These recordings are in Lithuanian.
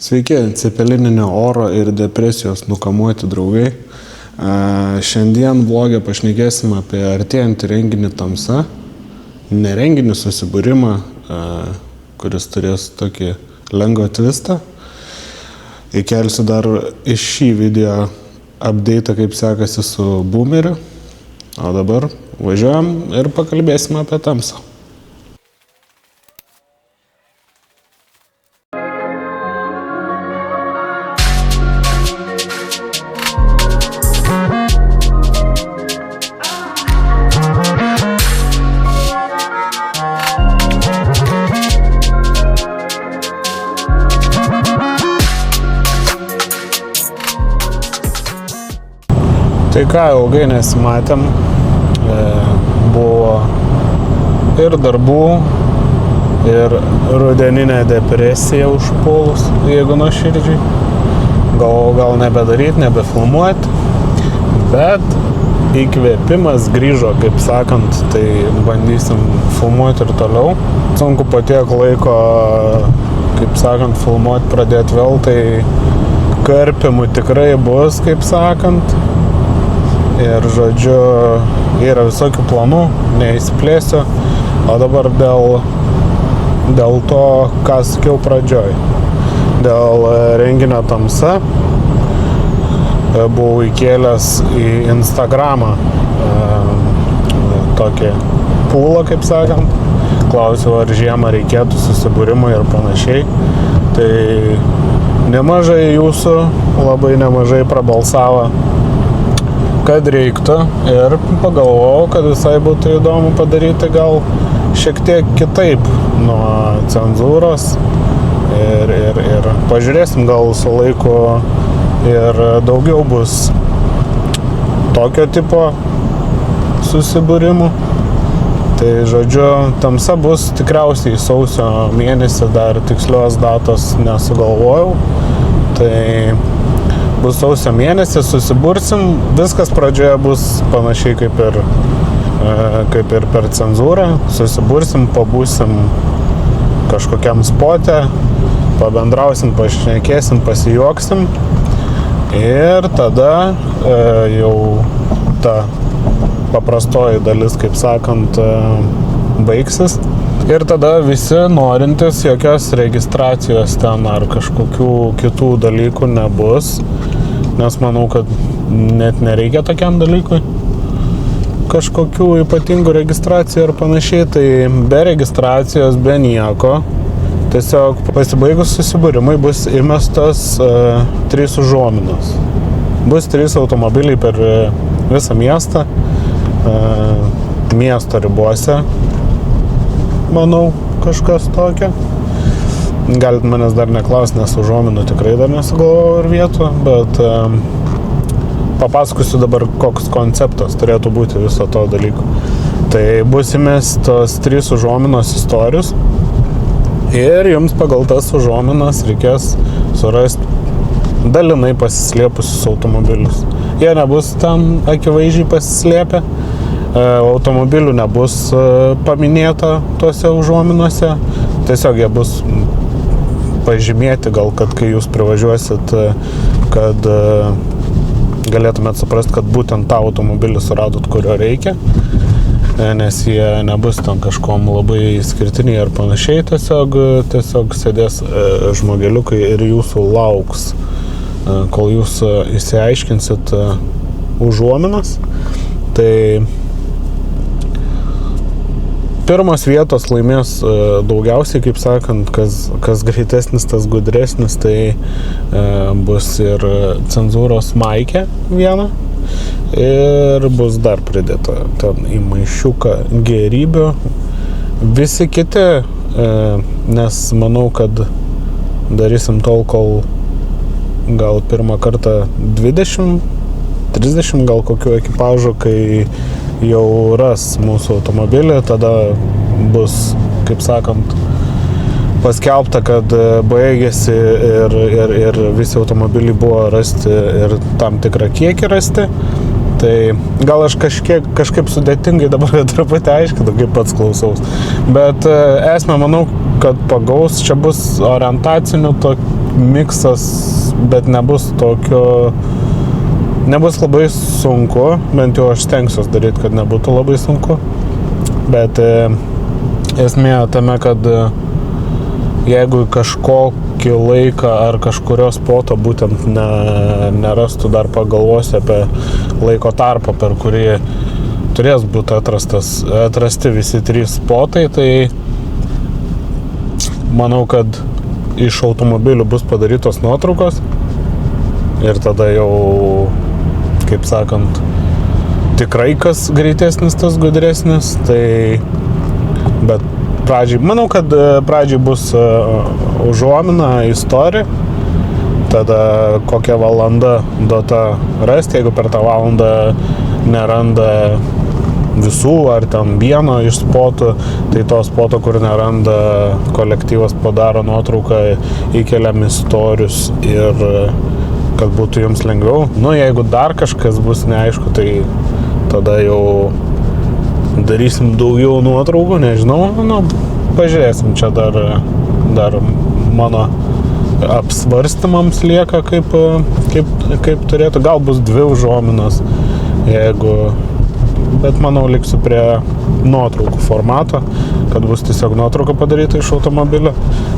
Sveiki, cepelininio oro ir depresijos nukamuoti draugai. Šiandien vlogę pašnekėsim apie artėjantį renginį Tamsa. Nerenginį susibūrimą, kuris turės tokį lengvą twistą. Įkelsiu dar iš šį video update, kaip sekasi su boomeriu. O dabar važiuojam ir pakalbėsim apie Tamsą. Tai ką, ilgai nesimatėm, buvo ir darbų, ir rudeninė depresija užpuolus, jeigu nuoširdžiai. Gal nebedaryt, nebefilmuot, bet įkvėpimas grįžo, kaip sakant, tai bandysim filmuoti ir toliau. Sunku po tiek laiko, kaip sakant, filmuoti pradėti vėl, tai karpimų tikrai bus, kaip sakant. Ir žodžiu, yra visokių planų, neįsiplėsiu, o dabar dėl to, ką sakiau pradžioj. Dėl renginio Tamsa buvau įkėlęs į Instagramą tokį pūlą, kaip sakant. Klausiau, ar žiemą reikėtų susibūrimų ir panašiai. Tai nemažai jūsų, labai nemažai prabalsavo, kad reiktų, ir pagalvojau, kad visai būtų įdomu padaryti gal šiek tiek kitaip nuo cenzūros ir pažiūrėsim, gal su laiku ir daugiau bus tokio tipo susibūrimų. Tai žodžiu, Tamsa bus tikriausiai sausio mėnesį, dar tikslios datos nesugalvojau. Tai bus sausio mėnesį, susibursim, viskas pradžioje bus panašiai kaip ir per cenzūrą, susibursim, pabūsim kažkokiam spote, pabendrausim, pašnekėsim, pasijuoksim ir tada jau ta paprastoji dalis, kaip sakant, baigsis. Ir tada visi norintys, jokios registracijos ten ar kažkokių kitų dalykų nebus, nes manau, kad net nereikia tokiam dalykui kažkokių ypatingų registracijų ar panašiai, tai be registracijos, be nieko, tiesiog pasibaigus susibūrimui bus įmestos 3 užuominos. Bus 3 automobiliai per visą miestą, miesto ribose, manau, kažkas tokio. Galit manęs dar neklausti, nes užuominų tikrai dar nesugalvojau ir vietų, bet papasakosiu dabar, koks konceptas turėtų būti viso to dalyko. Tai bus įmestos 3 užuominos istorijos ir jums pagal tas užuominas reikės surasti dalinai pasislėpusius automobilius. Jie nebus ten akivaizdžiai pasislėpę, automobilių nebus paminėta tuose užuominuose, tiesiog jie bus pažymėti, gal kad kai jūs privažiuosit, kad galėtumėt suprasti, kad būtent tą automobilį suradot, kurio reikia, nes jie nebus ten kažkom labai skirtiniai ar panašiai, tiesiog sėdės žmogeliukai ir jūsų lauks, kol jūs įsiaiškinsit užuominas. Tai pirmas vietos laimės daugiausiai, kaip sakant, kas greitesnis, tas gudresnis, tai bus ir cenzūros maikė viena ir bus dar pridėta ten į maišiuką gėrybių. Visi kiti, nes manau, kad darysim tol, kol gal pirmą kartą 20-30 gal kokių ekipažų, kai jau ras mūsų automobilį, tada bus, kaip sakant, paskelbta, kad baigėsi ir visi automobiliai buvo rasti ir tam tikrą kiekį rasti. Tai gal aš kažkaip sudėtingai dabar truputį aiškinu, kaip pats klausaus. Bet esmė, manau, kad pagaus, čia bus orientacinių miksas, bet nebus labai sunku, bent jau aš stengsiuos daryti, kad nebūtų labai sunku, bet esmė tame, kad jeigu kažkokį laiką ar kažkurio spoto būtent nerastų, dar pagalvosi apie laiko tarpą, per kurį turės būti atrasti visi 3 spotai, tai manau, kad iš automobilių bus padarytos nuotraukos ir tada jau, kaip sakant, tikrai kas greitesnis, tas gudresnis, tai bet manau, kad pradžiai bus užuomina istorija, tada kokią valandą duota rasti, jeigu per tą valandą neranda visų ar ten vieno iš spotų, tai to spoto, kur neranda, kolektyvas padaro nuotrauką, įkeliam istorius ir kad būtų jums lengviau. Jeigu dar kažkas bus neaišku, tai tada jau darysim daugiau nuotraukų, nežinau, pažiūrėsim, čia dar mano apsvarstymams lieka, kaip turėtų, gal bus 2 užuominos, bet manau liksiu prie nuotraukų formato, kad bus tiesiog nuotrauka padaryta iš automobilio.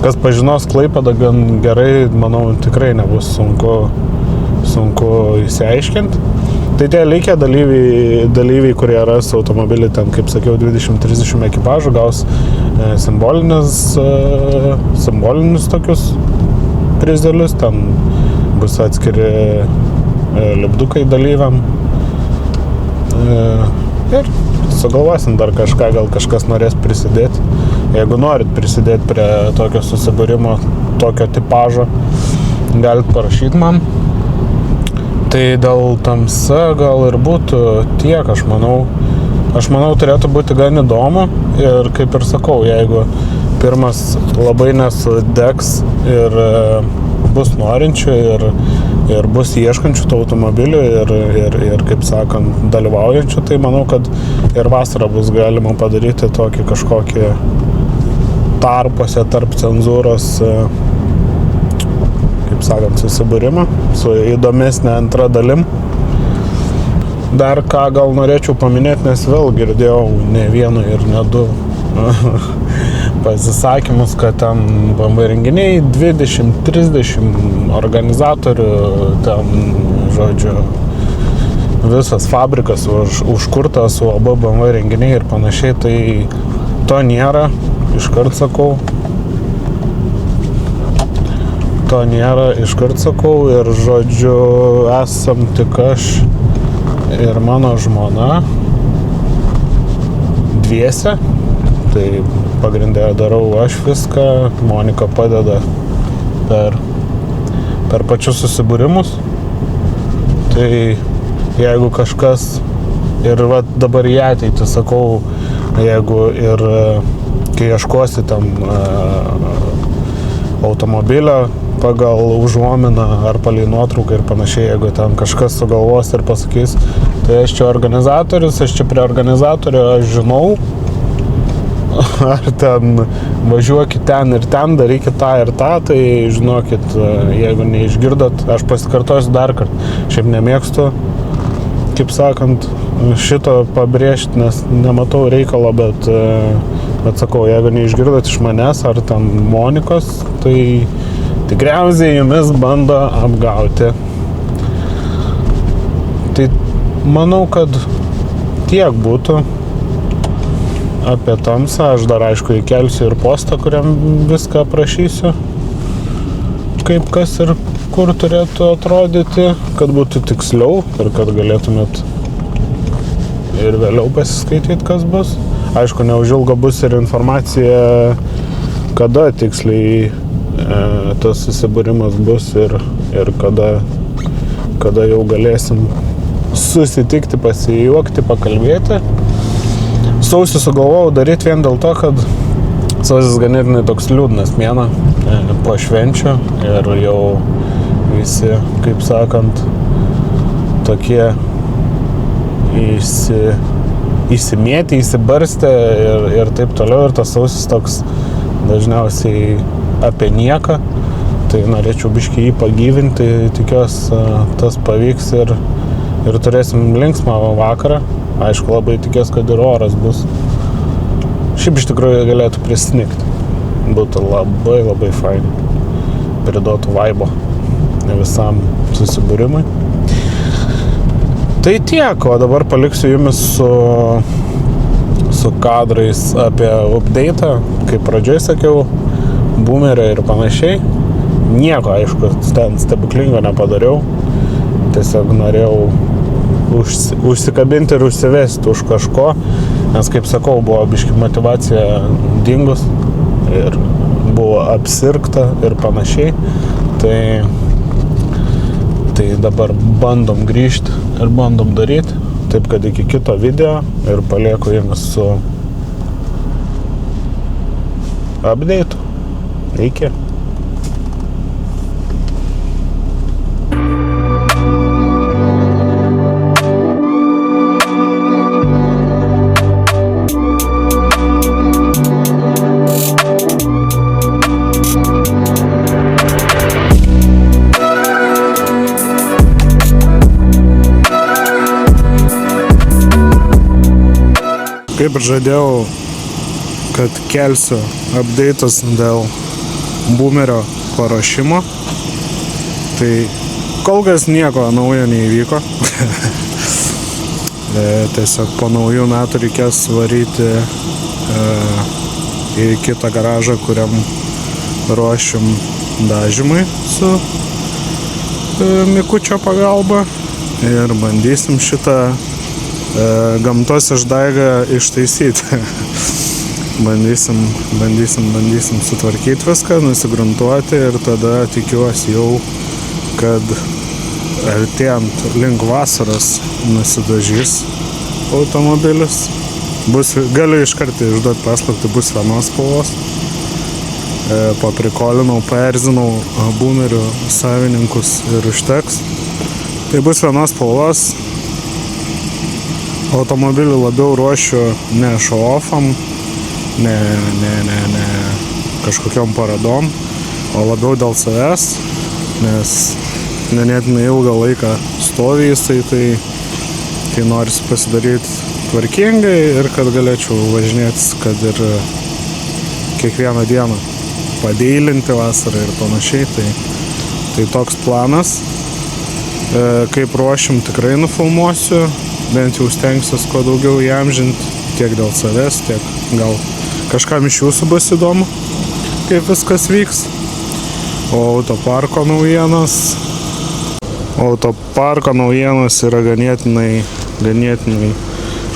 Kas pažinos Klaipėdą gan gerai, manau, tikrai nebus sunku įsiaiškinti. Tai tie likę dalyviai, kurie ras automobilį, ten, kaip sakiau, 20-30 ekipažų, gaus simbolinius tokius prizelius, ten bus atskiri lipdukai dalyviam. Ir sugalvosim dar kažką, gal kažkas norės prisidėti. Jeigu norit prisidėti prie tokio susibūrimo, tokio tipažo, galit parašyti man. Tai dėl tamsa gal ir būtų tiek, aš manau turėtų būti gan įdomu ir kaip ir sakau, jeigu pirmas labai nesudegs ir bus norinčių ir bus ieškančių tų automobilių ir kaip sakant, dalyvaujančių, tai manau, kad ir vasarą bus galima padaryti tokį kažkokį tarpuose tarp cenzūros, kaip sakant, susibūrimą su įdomesnė antra dalim. Dar ką gal norėčiau paminėti, nes vėl girdėjau ne vienu ir ne 2 pasisakymus, kad ten BMW renginiai 20-30 organizatorių, ten, žodžiu, visas fabrikas užkurtas UAB BMW renginiai ir panašiai, tai to nėra, iškart sakau. To nėra, iškart sakau, ir žodžiu, esam tik aš ir mano žmona dviese, tai pagrindė darau aš viską, Monika padeda per pačius susibūrimus, tai jeigu kažkas ir dabar į ateitį sakau, jeigu ir kai ieškosi tam automobilio pagal užuominą ar palei nuotrauką ir panašiai, jeigu ten kažkas sugalvos ir pasakys, tai aš čia organizatorius, aš čia prie organizatorio, aš žinau, ar ten važiuokit ten ir ten, darykit tą ir tą, tai žinokit, jeigu neišgirdot, aš pasikartosiu dar kartą, šiaip nemėgstu, kaip sakant, šito pabrėžti, nes nematau reikalo, bet sakau, jeigu neišgirdot iš manęs ar ten Monikos, tai tikriausiai jumis bando apgauti. Tai manau, kad tiek būtų apie tamsą. Aš dar aišku įkelsiu ir postą, kuriam viską aprašysiu, kaip kas ir kur turėtų atrodyti, kad būtų tiksliau ir kad galėtumėt ir vėliau pasiskaityti, kas bus. Aišku, neužilgo bus ir informacija, kada tiksliai tas susibūrimas bus ir kada jau galėsim susitikti, pasijuokti, pakalbėti. Sausį sugalvojau daryti vien dėl to, kad sausis ganėtinai toks liūdnas mėnuo po švenčių ir jau visi, kaip sakant, tokie įsimėtę, įsibarstę ir taip toliau. Ir tas sausis toks dažniausiai apie nieką. Tai norėčiau biškį jį pagyvinti, tikiuosi tas pavyks ir turėsim linksmą vakarą. Aišku, labai tikiuosi, kad ir oras bus. Šiaip iš tikrųjų galėtų prisnigti. Būtų labai, labai fain. Priduotų vaibo visam susibūrimui. Tai tiek, o dabar paliksiu jumis su kadrais apie update'ą, kaip pradžioj sakiau, boomerio ir panašiai. Nieko, aišku, ten stebuklingo nepadariau. Tiesiog norėjau užsikabinti ir užsivesti už kažko, nes, kaip sakau, buvo biški motyvacija dingus ir buvo apsirgta ir panašiai. Tai dabar bandom grįžti ir bandom daryti, taip kad iki kito video ir palieku jums su update'u. Iki. Kaip ir žadėjau, kad kelsiu update'us dėl boomerio paruošimo, tai kol kas nieko naujo neįvyko. Tiesiog po naujų metų reikės varyti į kitą garažą, kuriam ruošim dažymui su mikučio pagalba ir bandysim šitą gamtos išdaigą ištaisyti. Bandysim sutvarkyti viską, nusigruntuoti ir tada tikiuosi jau, kad artėjant link vasaros nusidažys automobilis. Galiu iš karto išduoti paslaptį, bus vienos spalvos. Paprikolinau, paerzinau boomerių savininkus ir užteks. Tai bus vienos spalvos. Automobilį labiau ruošiu ne show-offam, ne kažkokiom paradom, o labiau dėl savęs, nes ganėtinai ilgą laiką stovi jisai, tai norisi pasidaryti tvarkingai ir kad galėčiau važinėtis, kad ir kiekvieną dieną padeilinti vasarą ir panašiai, tai toks planas. Kaip ruošim tikrai nufilmuosiu, bent jau stengsiuos kuo daugiau įamžinti, tiek dėl savęs, tiek gal kažkam iš jūsų bus įdomu, kaip viskas vyks. O autoparko naujienos yra ganėtinai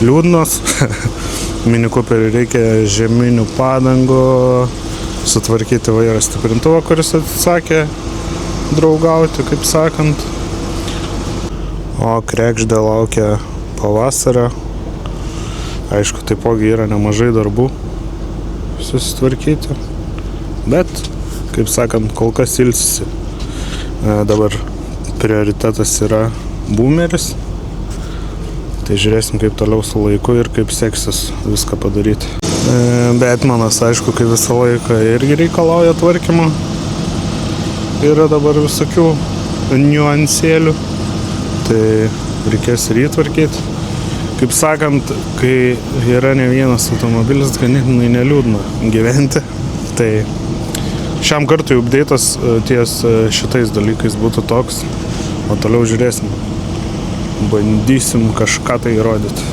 liūdnos. Mini Cooperį reikia žieminių padangų, sutvarkyti vairo stiprintuvą, kuris atsisakė draugauti, kaip sakant. O krekždė laukia pavasario. Aišku, taipogi yra nemažai darbų susitvarkyti. Bet, kaip sakant, kol kas ilsisi. Dabar prioritetas yra boomeris. Tai žiūrėsim, kaip toliau su laiku ir kaip seksis viską padaryti. Batmanas, aišku, kaip visą laiką irgi reikalauja tvarkymo. Yra dabar visokių niuansėlių. Tai reikės ir įtvarkyti. Kaip sakant, kai yra ne vienas automobilis, ganėtinai neliūdna gyventi. Tai šiam kartui update'as ties šitais dalykais būtų toks, o toliau žiūrėsim. Bandysim kažką tai įrodyti.